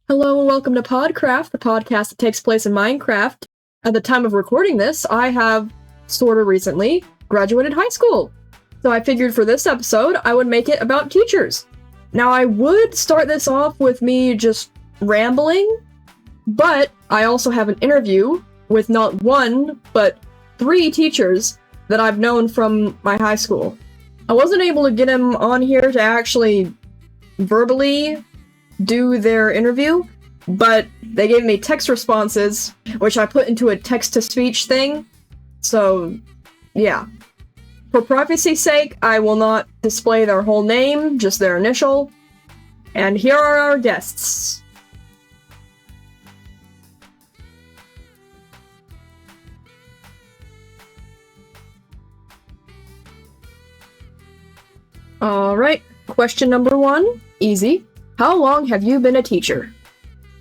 Hello and welcome to Podcraft, the podcast that takes place in Minecraft. At the time of recording this, I have sort of recently graduated high school. So I figured for this episode, I would make it about teachers. Now I would start this off with me just rambling, but I also have an interview with not one, but 3 teachers that I've known from my high school. I wasn't able to get them on here to actually verbally do their interview, but they gave me text responses, which I put into a text-to-speech thing. So, yeah. For privacy's sake, I will not display their whole name, just their initial. And here are our guests. Alright, question number 1. Easy. How long have you been a teacher?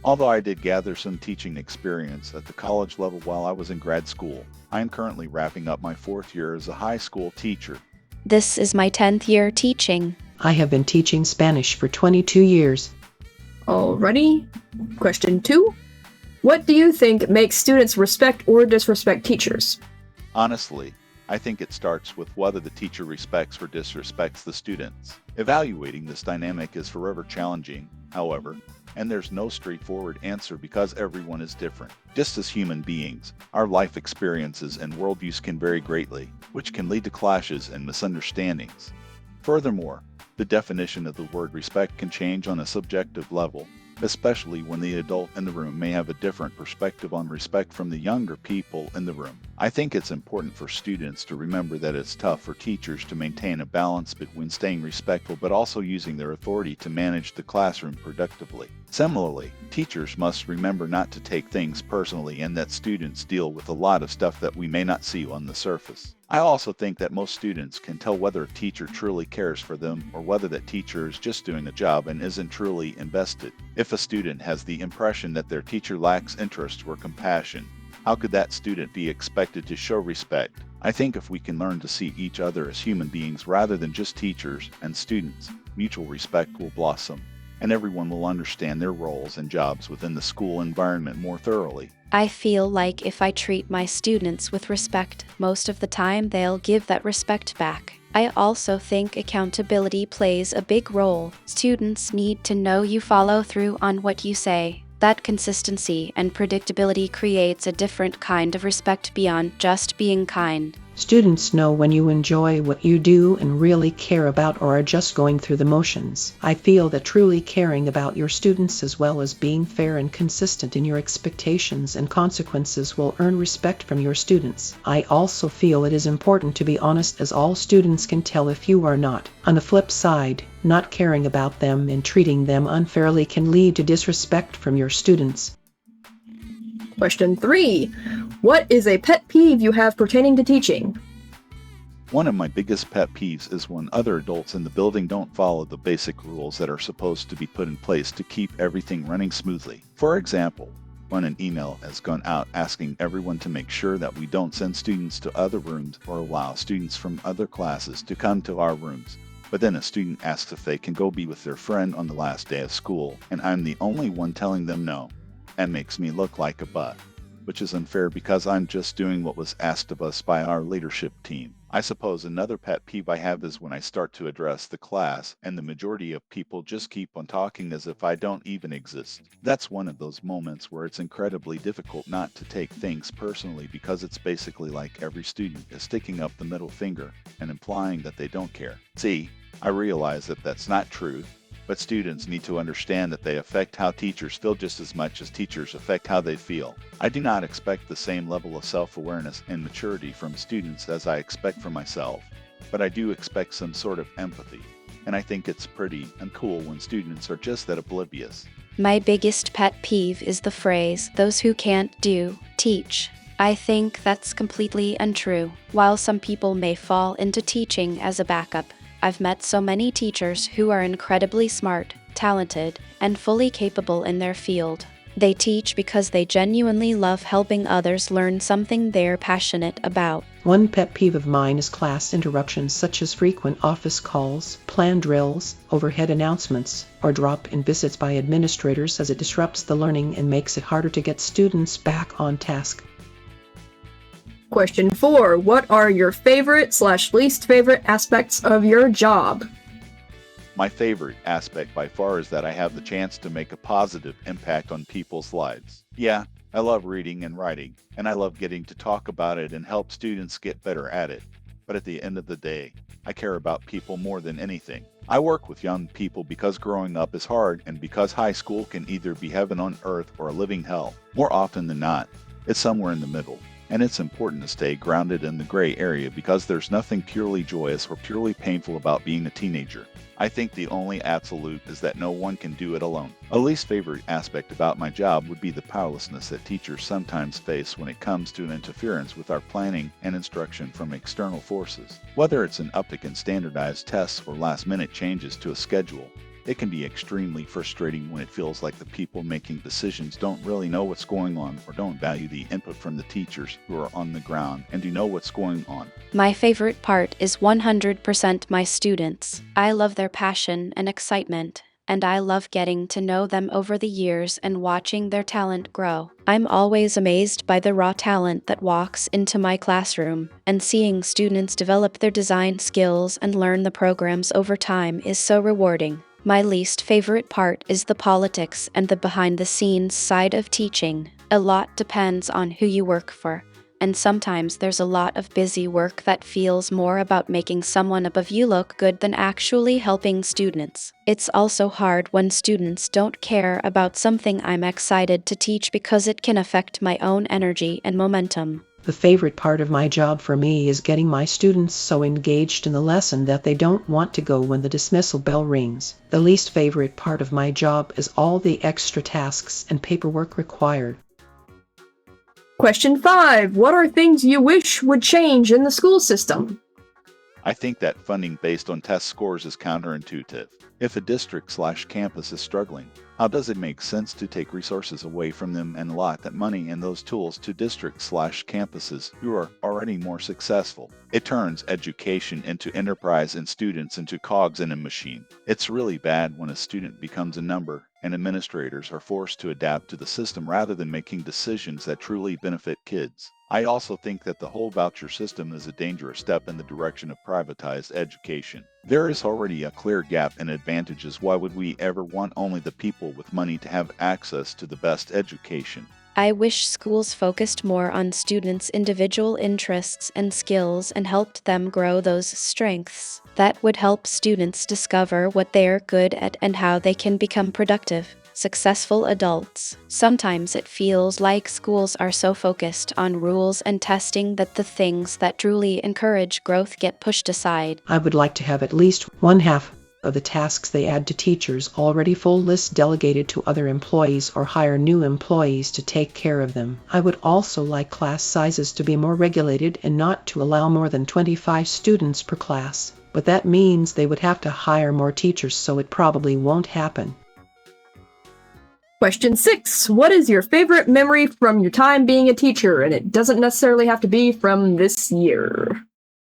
Although I did gather some teaching experience at the college level while I was in grad school, I am currently wrapping up my 4th year as a high school teacher. This is my 10th year teaching. I have been teaching Spanish for 22 years. Alrighty. Question 2. What do you think makes students respect or disrespect teachers? Honestly, I think it starts with whether the teacher respects or disrespects the students. Evaluating this dynamic is forever challenging, however, and there's no straightforward answer because everyone is different. Just as human beings, our life experiences and worldviews can vary greatly, which can lead to clashes and misunderstandings. Furthermore, the definition of the word respect can change on a subjective level, especially when the adult in the room may have a different perspective on respect from the younger people in the room. I think it's important for students to remember that it's tough for teachers to maintain a balance between staying respectful but also using their authority to manage the classroom productively. Similarly, teachers must remember not to take things personally and that students deal with a lot of stuff that we may not see on the surface. I also think that most students can tell whether a teacher truly cares for them or whether that teacher is just doing a job and isn't truly invested. If a student has the impression that their teacher lacks interest or compassion, how could that student be expected to show respect? I think if we can learn to see each other as human beings rather than just teachers and students, mutual respect will blossom, and everyone will understand their roles and jobs within the school environment more thoroughly. I feel like if I treat my students with respect, most of the time they'll give that respect back. I also think accountability plays a big role. Students need to know you follow through on what you say. That consistency and predictability creates a different kind of respect beyond just being kind. Students know when you enjoy what you do and really care about or are just going through the motions. I feel that truly caring about your students as well as being fair and consistent in your expectations and consequences will earn respect from your students. I also feel it is important to be honest as all students can tell if you are not. On the flip side, not caring about them and treating them unfairly can lead to disrespect from your students. Question 3. What is a pet peeve you have pertaining to teaching? One of my biggest pet peeves is when other adults in the building don't follow the basic rules that are supposed to be put in place to keep everything running smoothly. For example, when an email has gone out asking everyone to make sure that we don't send students to other rooms or allow students from other classes to come to our rooms. But then a student asks if they can go be with their friend on the last day of school, and I'm the only one telling them no. That makes me look like a butt, which is unfair because I'm just doing what was asked of us by our leadership team. I suppose another pet peeve I have is when I start to address the class and the majority of people just keep on talking as if I don't even exist. That's one of those moments where it's incredibly difficult not to take things personally because it's basically like every student is sticking up the middle finger and implying that they don't care. See, I realize that that's not true. But students need to understand that they affect how teachers feel just as much as teachers affect how they feel. I do not expect the same level of self-awareness and maturity from students as I expect from myself, but I do expect some sort of empathy, and I think it's pretty uncool when students are just that oblivious. My biggest pet peeve is the phrase, "those who can't do, teach." I think that's completely untrue. While some people may fall into teaching as a backup, I've met so many teachers who are incredibly smart, talented, and fully capable in their field. They teach because they genuinely love helping others learn something they're passionate about. One pet peeve of mine is class interruptions such as frequent office calls, planned drills, overhead announcements, or drop-in visits by administrators, as it disrupts the learning and makes it harder to get students back on task. Question 4. What are your favorite/least favorite aspects of your job? My favorite aspect by far is that I have the chance to make a positive impact on people's lives. Yeah, I love reading and writing, and I love getting to talk about it and help students get better at it. But at the end of the day, I care about people more than anything. I work with young people because growing up is hard and because high school can either be heaven on earth or a living hell. More often than not, it's somewhere in the middle. And it's important to stay grounded in the gray area because there's nothing purely joyous or purely painful about being a teenager. I think the only absolute is that no one can do it alone. A least favorite aspect about my job would be the powerlessness that teachers sometimes face when it comes to interference with our planning and instruction from external forces. Whether it's an uptick in standardized tests or last-minute changes to a schedule, it can be extremely frustrating when it feels like the people making decisions don't really know what's going on or don't value the input from the teachers who are on the ground and do know what's going on. My favorite part is 100% my students. I love their passion and excitement, and I love getting to know them over the years and watching their talent grow. I'm always amazed by the raw talent that walks into my classroom, and seeing students develop their design skills and learn the programs over time is so rewarding. My least favorite part is the politics and the behind-the-scenes side of teaching. A lot depends on who you work for, and sometimes there's a lot of busy work that feels more about making someone above you look good than actually helping students. It's also hard when students don't care about something I'm excited to teach because it can affect my own energy and momentum. The favorite part of my job for me is getting my students so engaged in the lesson that they don't want to go when the dismissal bell rings. The least favorite part of my job is all the extra tasks and paperwork required. Question 5. What are things you wish would change in the school system? I think that funding based on test scores is counterintuitive. If a district/campus is struggling, how does it make sense to take resources away from them and allot that money and those tools to districts/campuses who are already more successful? It turns education into enterprise and students into cogs in a machine. It's really bad when a student becomes a number and administrators are forced to adapt to the system rather than making decisions that truly benefit kids. I also think that the whole voucher system is a dangerous step in the direction of privatized education. There is already a clear gap in advantages. Why would we ever want only the people with money to have access to the best education? I wish schools focused more on students' individual interests and skills and helped them grow those strengths. That would help students discover what they're good at and how they can become productive, successful adults. Sometimes it feels like schools are so focused on rules and testing that the things that truly encourage growth get pushed aside. I would like to have at least one half of the tasks they add to teachers already full lists delegated to other employees or hire new employees to take care of them. I would also like class sizes to be more regulated and not to allow more than 25 students per class. But that means they would have to hire more teachers, so it probably won't happen. Question 6. What is your favorite memory from your time being a teacher? And it doesn't necessarily have to be from this year.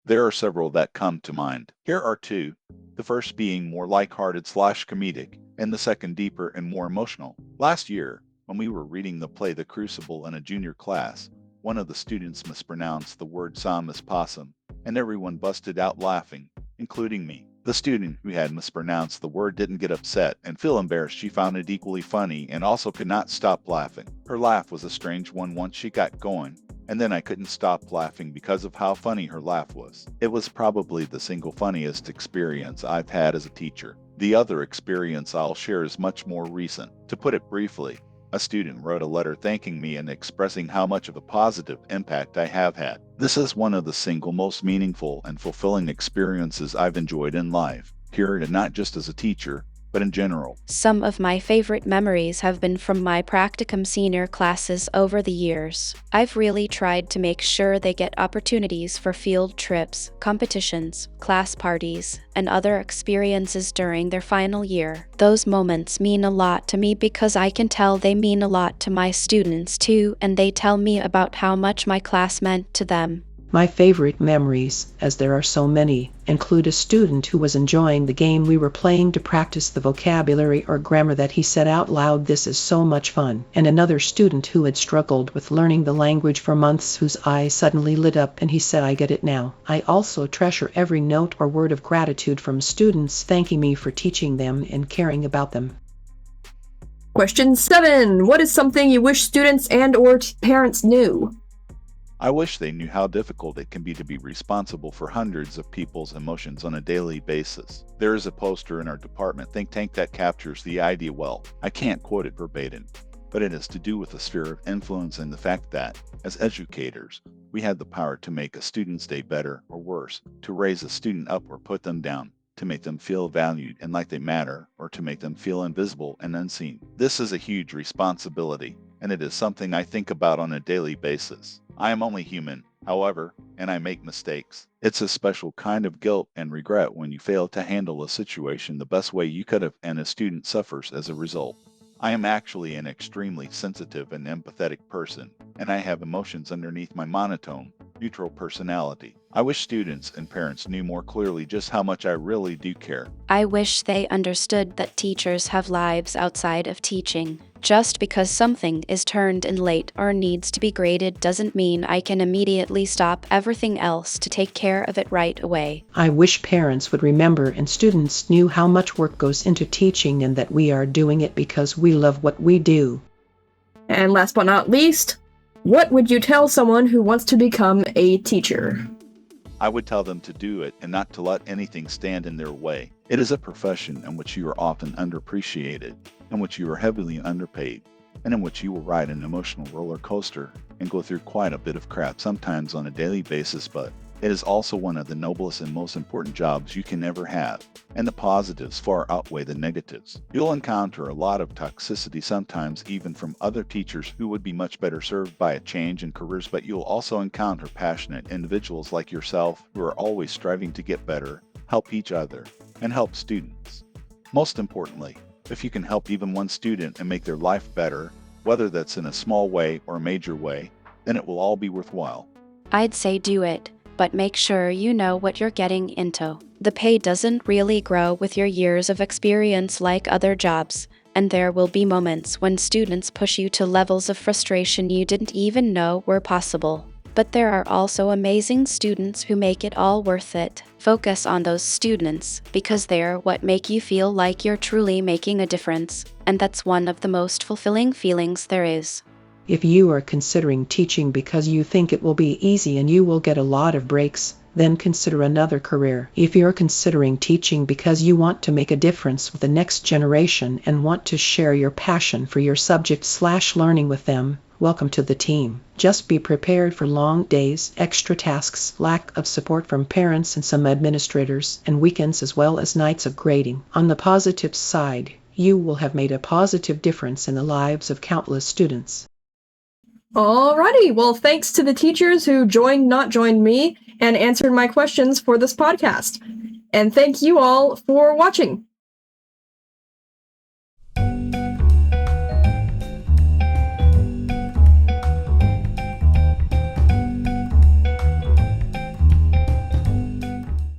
There are several that come to mind. Here are 2. The first being more lighthearted/comedic, and the second deeper and more emotional. Last year, when we were reading the play The Crucible in a junior class, one of the students mispronounced the word psalm as possum, and everyone busted out laughing, including me. The student who had mispronounced the word didn't get upset and feel embarrassed. She found it equally funny and also could not stop laughing. Her laugh was a strange one once she got going, and then I couldn't stop laughing because of how funny her laugh was. It was probably the single funniest experience I've had as a teacher. The other experience I'll share is much more recent. To put it briefly, a student wrote a letter thanking me and expressing how much of a positive impact I have had. This is one of the single most meaningful and fulfilling experiences I've enjoyed in life, period, and not just as a teacher, but in general. Some of my favorite memories have been from my practicum senior classes over the years. I've really tried to make sure they get opportunities for field trips, competitions, class parties, and other experiences during their final year. Those moments mean a lot to me because I can tell they mean a lot to my students too, and they tell me about how much my class meant to them. My favorite memories, as there are so many, include a student who was enjoying the game we were playing to practice the vocabulary or grammar that he said out loud, "This is so much fun," and another student who had struggled with learning the language for months whose eyes suddenly lit up and he said, "I get it now." I also treasure every note or word of gratitude from students thanking me for teaching them and caring about them. Question 7. What is something you wish students and/or parents knew? I wish they knew how difficult it can be to be responsible for hundreds of people's emotions on a daily basis. There is a poster in our department think tank that captures the idea well. I can't quote it verbatim, but it has to do with the sphere of influence and the fact that, as educators, we have the power to make a student's day better or worse, to raise a student up or put them down, to make them feel valued and like they matter, or to make them feel invisible and unseen. This is a huge responsibility, and it is something I think about on a daily basis. I am only human, however, and I make mistakes. It's a special kind of guilt and regret when you fail to handle a situation the best way you could have and a student suffers as a result. I am actually an extremely sensitive and empathetic person, and I have emotions underneath my monotone, neutral personality. I wish students and parents knew more clearly just how much I really do care. I wish they understood that teachers have lives outside of teaching. Just because something is turned in late or needs to be graded doesn't mean I can immediately stop everything else to take care of it right away. I wish parents would remember and students knew how much work goes into teaching and that we are doing it because we love what we do. And last but not least, what would you tell someone who wants to become a teacher? I would tell them to do it and not to let anything stand in their way. It is a profession in which you are often underappreciated, in which you are heavily underpaid, and in which you will ride an emotional roller coaster and go through quite a bit of crap, sometimes on a daily basis, but it is also one of the noblest and most important jobs you can ever have, and the positives far outweigh the negatives. You'll encounter a lot of toxicity sometimes even from other teachers who would be much better served by a change in careers, but you'll also encounter passionate individuals like yourself who are always striving to get better, help each other, and help students. Most importantly, if you can help even one student and make their life better, whether that's in a small way or a major way, then it will all be worthwhile. I'd say do it, but make sure you know what you're getting into. The pay doesn't really grow with your years of experience like other jobs, and there will be moments when students push you to levels of frustration you didn't even know were possible. But there are also amazing students who make it all worth it. Focus on those students, because they're what make you feel like you're truly making a difference, and that's one of the most fulfilling feelings there is. If you are considering teaching because you think it will be easy and you will get a lot of breaks, then consider another career. If you're considering teaching because you want to make a difference with the next generation and want to share your passion for your subject/learning with them, welcome to the team. Just be prepared for long days, extra tasks, lack of support from parents and some administrators, and weekends as well as nights of grading. On the positive side, you will have made a positive difference in the lives of countless students. Alrighty, well, thanks to the teachers who not joined me and answered my questions for this podcast. And thank you all for watching.